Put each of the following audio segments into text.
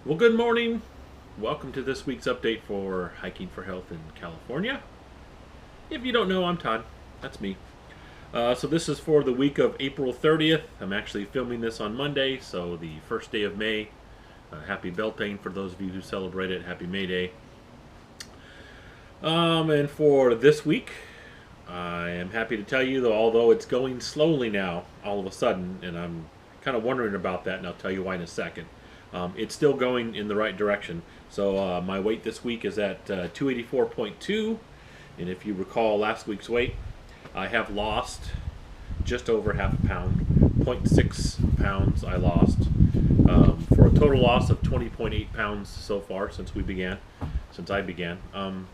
Well, good morning. Welcome to this week's update for Hiking for Health in California. If you don't know, I'm Todd. That's me. So this is for the week of April 30th. I'm actually filming this on Monday, so the first day of May. Happy Beltane for those of you who celebrate it. Happy May Day. And for this week, I am happy to tell you that although it's going slowly now, all of a sudden, and I'm kind of wondering about that, and I'll tell you why in a second. It's still going in the right direction. So my weight this week is at 284.2, and if you recall last week's weight, I have lost just over half a pound, 0.6 pounds I lost, for a total loss of 20.8 pounds so far since I began. So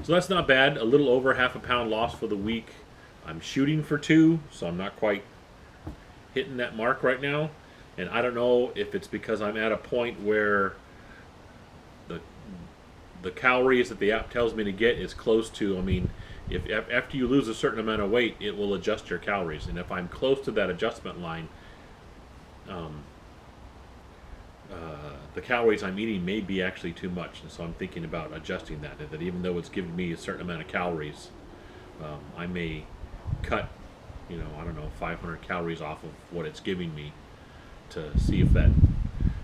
that's not bad. A little over half a pound loss for the week. I'm shooting for 2, so I'm not quite hitting that mark right now. And I don't know if it's because I'm at a point where the calories that the app tells me to get is close to. I mean, if after you lose a certain amount of weight, it will adjust your calories. And if I'm close to that adjustment line, the calories I'm eating may be actually too much. And so I'm thinking about adjusting that. That even though it's giving me a certain amount of calories, I may cut, I don't know, 500 calories off of what it's giving me to see if that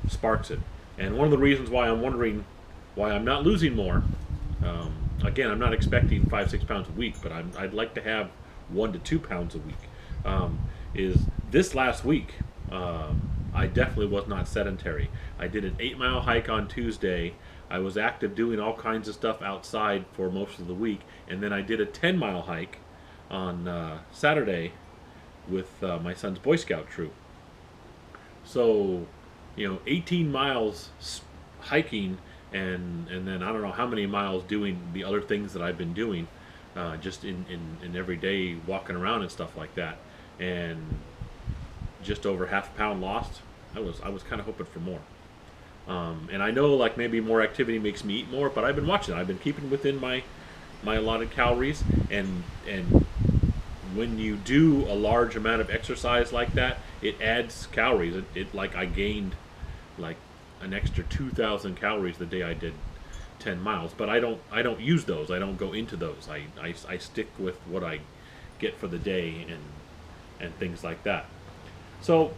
sparks it. And one of the reasons why I'm wondering why I'm not losing more, again, I'm not expecting 5-6 pounds a week, but I'd like to have 1 to 2 pounds a week, is this last week I definitely was not sedentary. I did an 8-mile hike on Tuesday. I was active doing all kinds of stuff outside for most of the week, and then I did a 10-mile hike on Saturday with my son's Boy Scout troop. So, 18 miles hiking, and then I don't know how many miles doing the other things that I've been doing, just in every day walking around and stuff like that, and just over half a pound lost. I was kind of hoping for more, and I know like maybe more activity makes me eat more, but I've been watching. I've been keeping within my allotted calories, and when you do a large amount of exercise like that, it adds calories. It like I gained like an extra 2,000 calories the day I did 10 miles, but I don't use those. I don't go into those. I stick with what I get for the day and things like that. So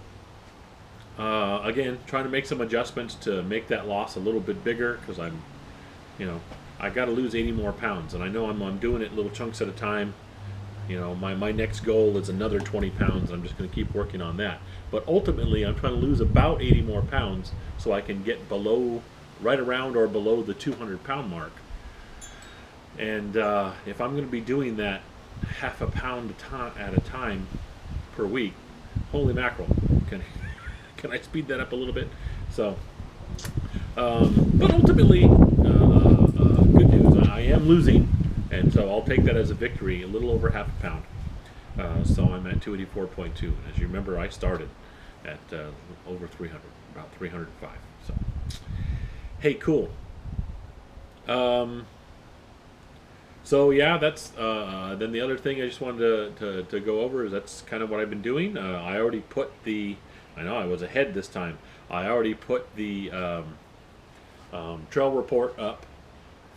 again, trying to make some adjustments to make that loss a little bit bigger, because I got to lose 80 more pounds, and I know I'm doing it little chunks at a time. My next goal is another 20 pounds. I'm just going to keep working on that. But ultimately, I'm trying to lose about 80 more pounds so I can get right around or below the 200-pound mark. And if I'm going to be doing that half a pound at a time per week, holy mackerel, can I speed that up a little bit? So, but ultimately, good news, I am losing. And so I'll take that as a victory, a little over half a pound. So I'm at 284.2. And as you remember, I started at over 300, about 305. So, hey, cool. So yeah, that's then the other thing I just wanted to go over is that's kind of what I've been doing. I already put I know I was ahead this time. I already put the trail report up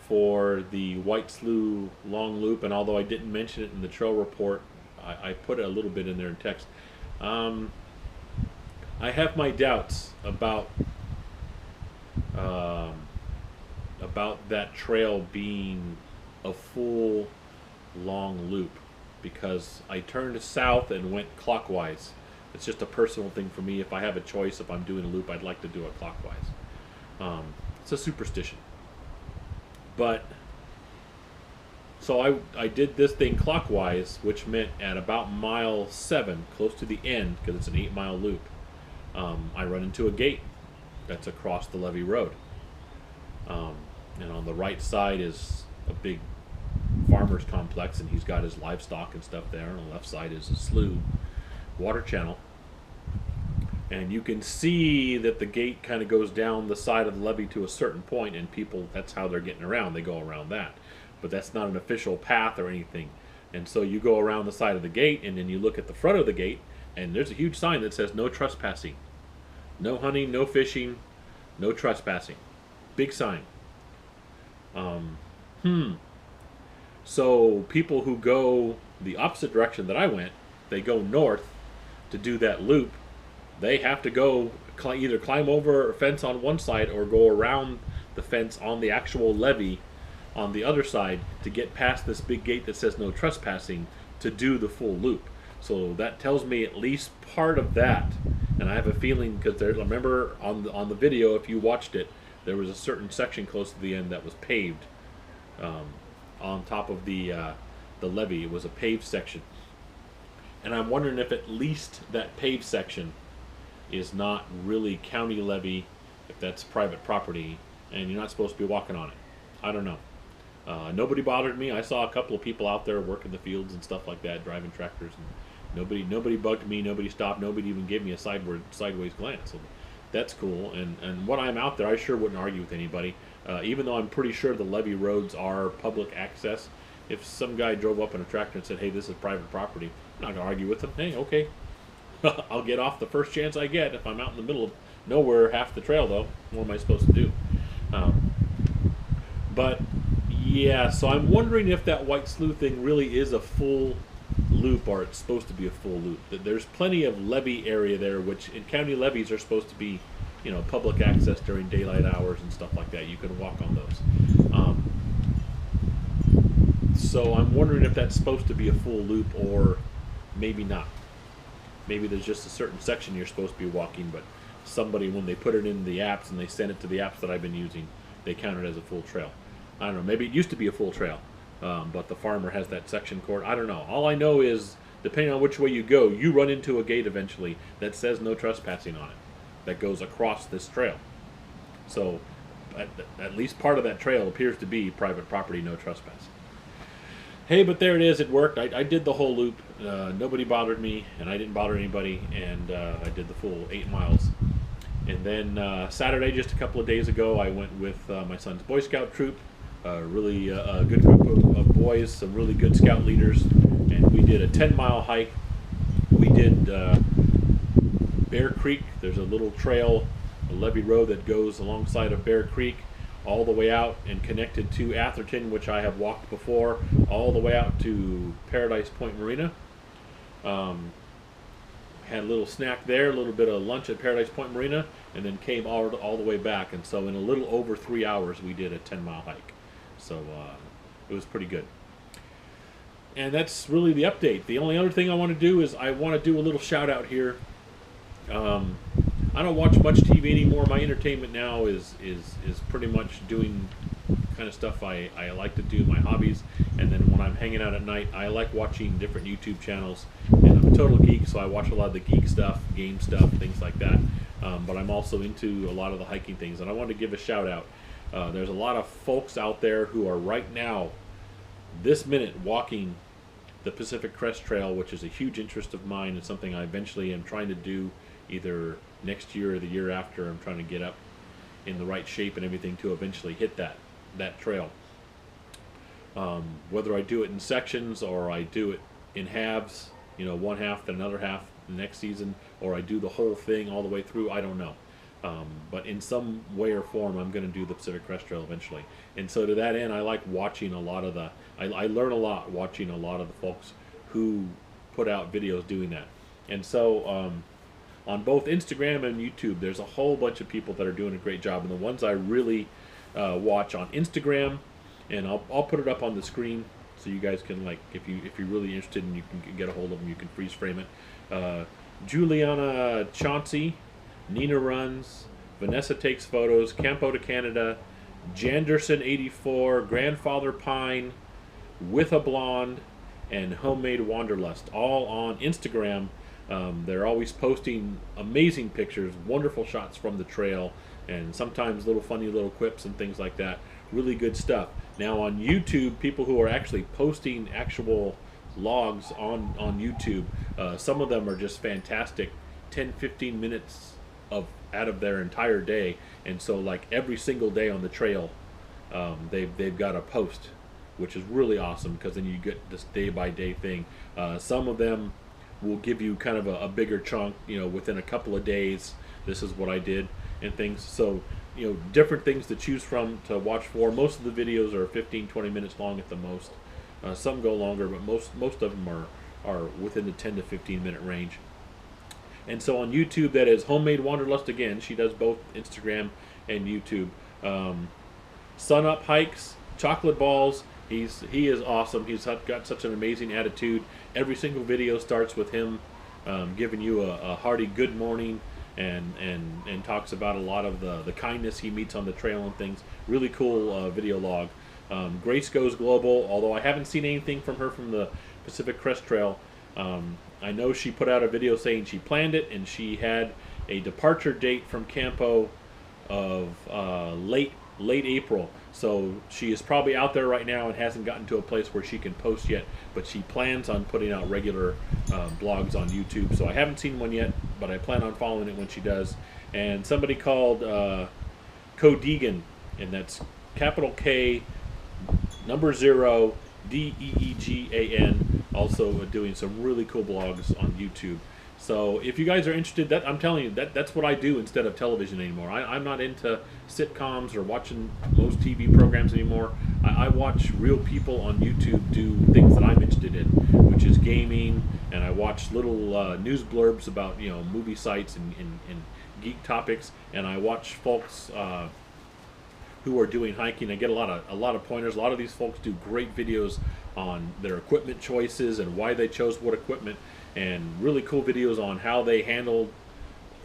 for the White Slough long loop, and although I didn't mention it in the trail report, I put a little bit in there in text. I have my doubts about that trail being a full long loop, because I turned south and went clockwise. It's just a personal thing for me. If I have a choice, if I'm doing a loop, I'd like to do it clockwise. It's a superstition. But so I did this thing clockwise, which meant at about mile 7, close to the end, because it's an 8-mile loop, I run into a gate that's across the Levee Road. And on the right side is a big farmer's complex, and he's got his livestock and stuff there. On the left side is a slough water channel. And you can see that the gate kind of goes down the side of the levee to a certain point, and people, that's how they're getting around. They go around that. But that's not an official path or anything. And so you go around the side of the gate, and then you look at the front of the gate, and there's a huge sign that says no trespassing. No hunting, no fishing, No trespassing. Big sign. Um, so people who go the opposite direction that I went, they go north to do that loop. They have to go either climb over a fence on one side or go around the fence on the actual levee on the other side to get past this big gate that says no trespassing to do the full loop. So that tells me at least part of that. And I have a feeling because there, remember on the video, if you watched it, there was a certain section close to the end that was paved on top of the levee. It was a paved section, and I'm wondering if at least that paved section is not really county levee, if that's private property, and you're not supposed to be walking on it. I don't know. Nobody bothered me. I saw a couple of people out there working the fields and stuff like that, driving tractors, and nobody bugged me. Nobody stopped. Nobody even gave me a sideways glance. So that's cool. And when I'm out there, I sure wouldn't argue with anybody. Even though I'm pretty sure the levee roads are public access. If some guy drove up in a tractor and said, "Hey, this is private property," I'm not gonna argue with him. Hey, okay, I'll get off the first chance I get. If I'm out in the middle of nowhere, half the trail though, what am I supposed to do? But yeah, so I'm wondering if that White Slough thing really is a full loop, or it's supposed to be a full loop. There's plenty of levee area there, which in county levees are supposed to be, public access during daylight hours and stuff like that. You can walk on those. So I'm wondering if that's supposed to be a full loop or maybe not. Maybe there's just a certain section you're supposed to be walking, but somebody, when they put it in the apps and they send it to the apps that I've been using, they count it as a full trail. I don't know. Maybe it used to be a full trail, but the farmer has that section cord. I don't know. All I know is, depending on which way you go, you run into a gate eventually that says no trespassing on it, that goes across this trail. So at least part of that trail appears to be private property, no trespassing. Hey, but there it is. It worked. I did the whole loop. Nobody bothered me, and I didn't bother anybody, and I did the full 8 miles. And then Saturday, just a couple of days ago, I went with my son's Boy Scout troop. Really a good group of boys, some really good scout leaders, and we did a 10-mile hike. We did Bear Creek. There's a little trail, a levee road that goes alongside of Bear Creek all the way out and connected to Atherton, which I have walked before, all the way out to Paradise Point Marina. Had a little snack there, a little bit of lunch at Paradise Point Marina, and then came all the way back. And so in a little over 3 hours, we did a 10-mile hike. So it was pretty good. And that's really the update. The only other thing I want to do is I want to do a little shout out here. I don't watch much TV anymore. My entertainment now is pretty much doing kind of stuff I like to do, my hobbies. And then when I'm hanging out at night, I like watching different YouTube channels. And I'm a total geek, so I watch a lot of the geek stuff, game stuff, things like that. But I'm also into a lot of the hiking things. And I want to give a shout out. There's a lot of folks out there who are right now, this minute, walking the Pacific Crest Trail, which is a huge interest of mine and something I eventually am trying to do either next year or the year after. I'm trying to get up in the right shape and everything to eventually hit that trail. Whether I do it in sections or I do it in halves, one half then another half the next season, or I do the whole thing all the way through, I don't know. But in some way or form, I'm going to do the Pacific Crest Trail eventually. And so to that end, I like watching a lot of I learn a lot watching a lot of the folks who put out videos doing that. And so on both Instagram and YouTube, there's a whole bunch of people that are doing a great job. And the ones I really watch on Instagram, and I'll put it up on the screen so you guys can, like, if you're really interested and you can get a hold of them, you can freeze frame it. Juliana Chauncey, Nina Runs, Vanessa Takes Photos, Campo to Canada, Janderson84, Grandfather Pine, With a Blonde, and Homemade Wanderlust, all on Instagram. They're always posting amazing pictures, wonderful shots from the trail, and sometimes little funny little quips and things like that. Really good stuff. Now on YouTube, people who are actually posting actual logs on YouTube, some of them are just fantastic, 10-15 minutes out of their entire day. And so, like, every single day on the trail, they've got a post, which is really awesome, because then you get this day by day thing. Some of them will give you kind of a bigger chunk, within a couple of days, this is what I did and things. So different things to choose from to watch for. Most of the videos are 15-20 minutes long at the most. Some go longer, but most of them are within the 10 to 15 minute range. And so on YouTube, that is Homemade Wanderlust again. She does both Instagram and YouTube. Sun Up Hikes, Chocolate Balls. He is awesome. He's got such an amazing attitude. Every single video starts with him giving you a hearty good morning, and talks about a lot of the kindness he meets on the trail and things. Really cool video log. Grace Goes Global, although I haven't seen anything from her from the Pacific Crest Trail. I know she put out a video saying she planned it, and she had a departure date from Campo of late April. So she is probably out there right now and hasn't gotten to a place where she can post yet, but she plans on putting out regular blogs on YouTube. So I haven't seen one yet, but I plan on following it when she does. And somebody called Codeegan, and that's capital K, number 0, Deegan, also doing some really cool blogs on YouTube. So if you guys are interested, I'm telling you, that's what I do instead of television anymore. I'm not into sitcoms or watching most TV programs anymore. I watch real people on YouTube do things that I'm interested in, which is gaming, and I watch little news blurbs about movie sites and geek topics, and I watch folks who are doing hiking. I get a lot of pointers. A lot of these folks do great videos on their equipment choices and why they chose what equipment, and really cool videos on how they handle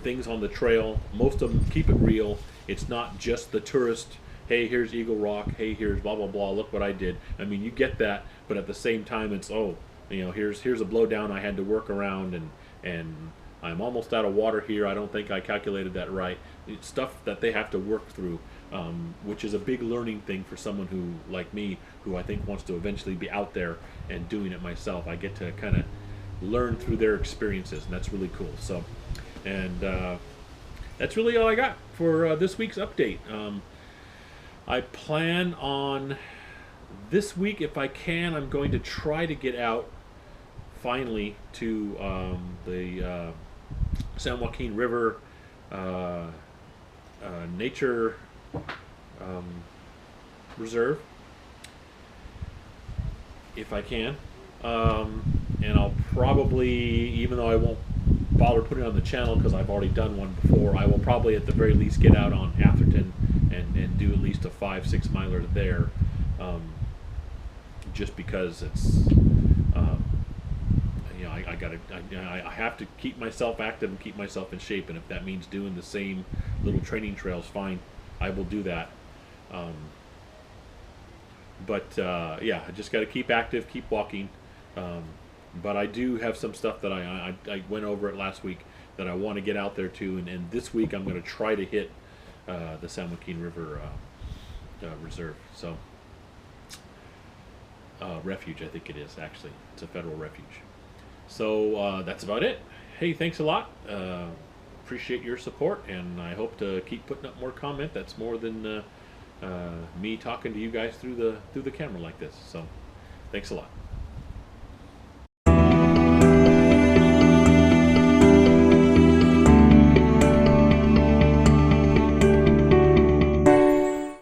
things on the trail. Most of them keep it real. It's not just the tourist, hey, here's Eagle Rock, hey, here's blah blah blah, look what I did. I mean, you get that, but at the same time it's here's a blowdown I had to work around, and I'm almost out of water here. I don't think I calculated that right. It's stuff that they have to work through, which is a big learning thing for someone who, like me, who I think wants to eventually be out there and doing it myself. I get to kind of learn through their experiences, and that's really cool. So, and that's really all I got for this week's update. I plan on this week, if I can, I'm going to try to get out finally to the San Joaquin River Nature Reserve, if I can. And I'll probably, even though I won't bother putting it on the channel because I've already done one before, I will probably at the very least get out on Atherton and do at least a 5-6 miler there, just because it's I have to keep myself active and keep myself in shape, and if that means doing the same little training trails, fine, I will do that. Yeah, I just got to keep active, keep walking. But I do have some stuff that I went over it last week that I want to get out there too, and this week I'm going to try to hit the San Joaquin River Reserve. So refuge, I think it is actually. It's a federal refuge. So that's about it. Hey, thanks a lot. Appreciate your support, and I hope to keep putting up more content. That's more than me talking to you guys through the camera like this. So thanks a lot.